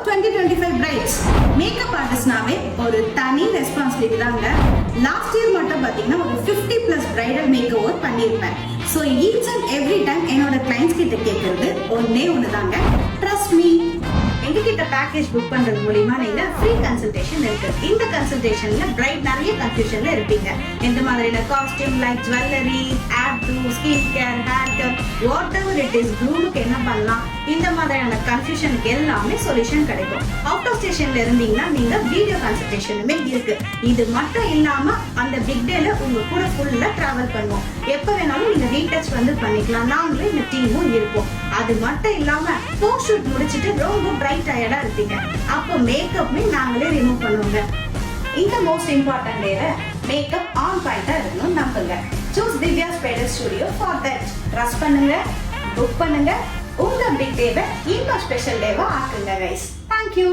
2025 brides. Makeup artist நாவே ஒரு தனி responsibility தாங்க. லாஸ்ட் இயர் மட்டும் பாத்தீங்கன்னா ஒரு 50+ bridal makeover பண்ணிருப்பேன். So each and every time என்னோட clients கிட்ட கேக்குறது ஒண்ணே ஒண்ணுதாங்க. Trust me. எங்ககிட்ட பேக்கேஜ் புக் பண்றது மூலமா நீங்க ஃப்ரீ கன்சல்டேஷன் இருக்கு. இந்த கன்சல்டேஷன்ல பிரைட் நிறைய கன்ஃபியூஷன்ல இருப்பீங்க. எந்த மாதிரியான costume like jewellery, hair to skin care, hair care, whatever it is, க்ரூமுக்கு என்ன பண்ணலாம், இந்த மாதிரியான கன்ஃபியூஷனுக்கு எல்லாமே சொல்யூஷன் கிடைக்கும். அவுட் ஆஃப் ஸ்டேஷன்ல இருந்தீங்கன்னா நீங்க வீடியோ கன்சல்டேஷனுமே இருக்கு. இது மட்டும் இல்லாம அந்த பிக் டேல உங்க கூட ஃபுல்லா டிராவல் பண்ணுவோம். எப்ப வேணாலும் நீங்க ரீடச் வந்து பண்ணிக்கலாம். நாங்களும் இந்த டீமும் இருப்போம். அது மட்டும் இல்லாம போஸ்ட் ஷூட் முடிச்சிட்டு ரொம்ப பிரைட் டயர்டா இருப்பீங்க. அப்போ மேக்கப்மே நாங்களே ரிமூவ் பண்ணுவோங்க. இந்த மோஸ்ட் இம்பார்ட்டன்ட் டேல மேக்கப் ஆன் பாயிண்டா இருக்கணும் நம்புங்க. Choose Divya's bridal studio for that. Trust பண்ணுங்க, புக் பண்ணுங்க. உங்க பிக் டேவை இன்னும் ஸ்பெஷல் டேவா ஆக்குங்க கைஸ். தேங்க்யூ.